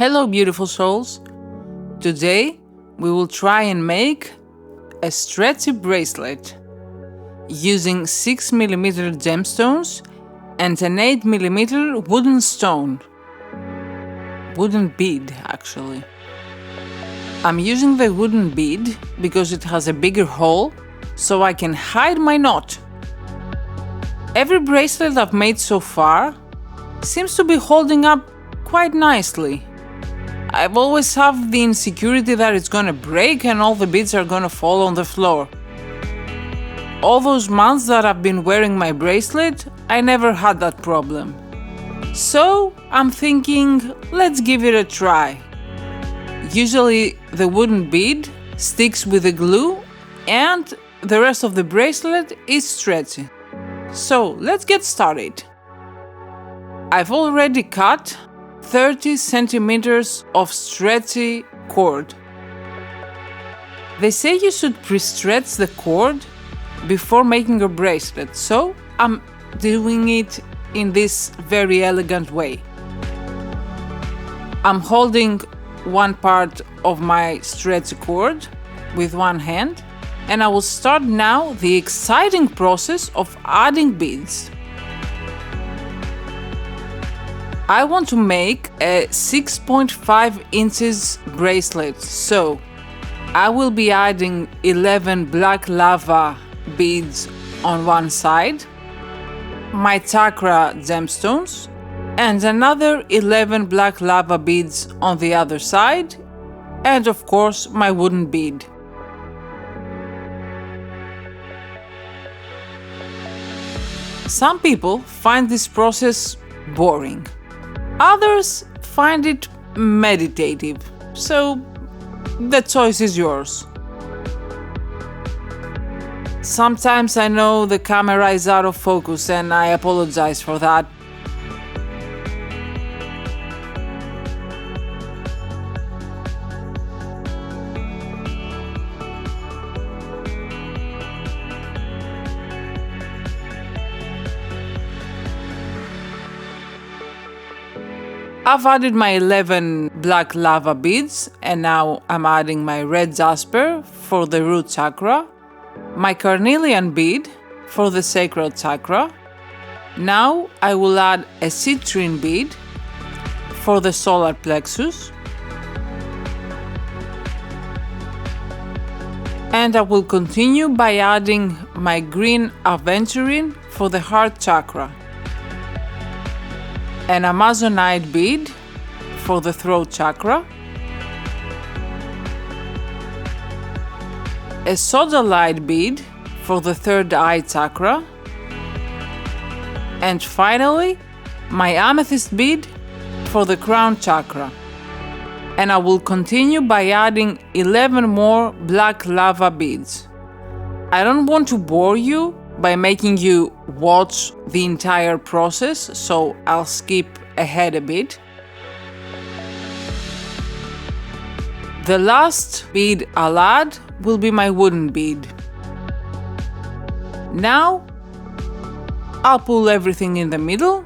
Hello beautiful souls! Today we will try and make a stretchy bracelet using 6mm gemstones and an 8mm wooden bead actually. I'm using the wooden bead because it has a bigger hole so I can hide my knot. Every bracelet I've made so far seems to be holding up quite nicely. I've always had the insecurity that it's gonna break and all the beads are gonna fall on the floor. All those months that I've been wearing my bracelet, I never had that problem. So I'm thinking, let's give it a try. Usually the wooden bead sticks with the glue and the rest of the bracelet is stretchy. So let's get started. I've already cut 30 centimeters of stretchy cord. They say you should pre-stretch the cord before making a bracelet, so I'm doing it in this very elegant way. I'm holding one part of my stretchy cord with one hand, and I will start now the exciting process of adding beads. I want to make a 6.5 inches bracelet, so I will be adding 11 black lava beads on one side, my Chakra gemstones, and another 11 black lava beads on the other side, and of course my wooden bead. Some people find this process boring. Others find it meditative, so the choice is yours. Sometimes I know the camera is out of focus and I apologize for that. I've added my 11 black lava beads and now I'm adding my red jasper for the root chakra, my carnelian bead for the sacral chakra. Now I will add a citrine bead for the solar plexus, and I will continue by adding my green aventurine for the heart chakra, an amazonite bead for the throat chakra, a sodalite bead for the third eye chakra, and finally my amethyst bead for the crown chakra. And I will continue by adding 11 more black lava beads. I don't want to bore you by making you watch the entire process, so I'll skip ahead a bit. The last bead I'll add will be my wooden bead. Now I'll pull everything in the middle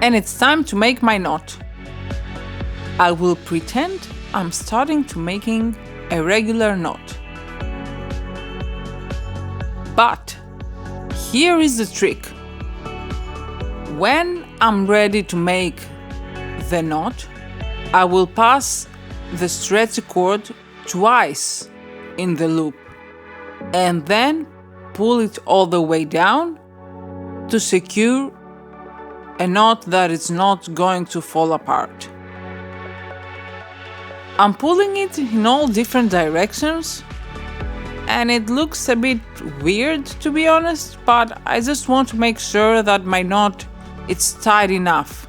and it's time to make my knot. I will pretend I'm starting to making a regular knot. But here is the trick. When I'm ready to make the knot, I will pass the stretchy cord twice in the loop and then pull it all the way down to secure a knot that is not going to fall apart. I'm pulling it in all different directions and it looks a bit weird to be honest, but I just want to make sure that my knot is tight enough.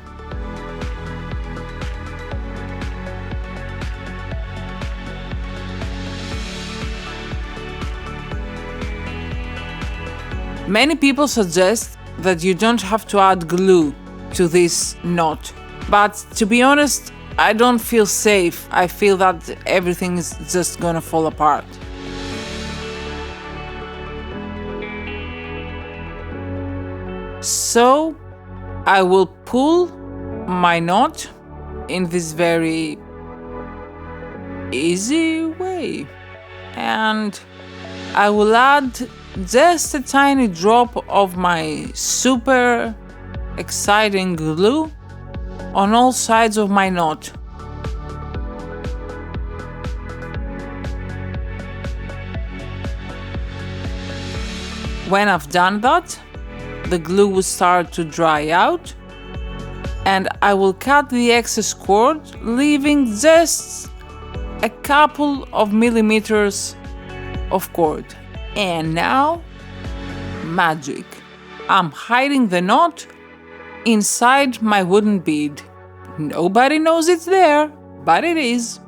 Many people suggest that you don't have to add glue to this knot, but to be honest, I don't feel safe. I feel that everything is just gonna fall apart. So I will pull my knot in this very easy way. And I will add just a tiny drop of my super exciting glue on all sides of my knot. When I've done that, the glue will start to dry out, and I will cut the excess cord, leaving just a couple of millimeters of cord. And now, magic. I'm hiding the knot inside my wooden bead. Nobody knows it's there, but it is.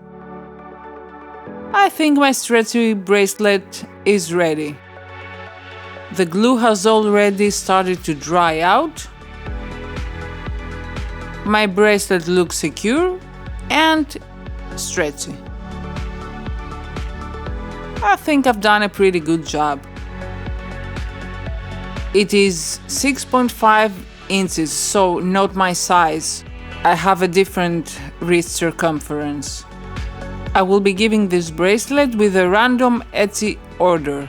I think my stretchy bracelet is ready. The glue has already started to dry out. My bracelet looks secure and stretchy. I think I've done a pretty good job. It is 6.5 inches, so not my size. I have a different wrist circumference. I will be giving this bracelet with a random Etsy order.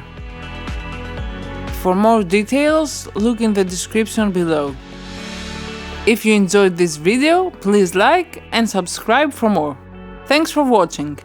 For more details, look in the description below. If you enjoyed this video, please like and subscribe for more. Thanks for watching.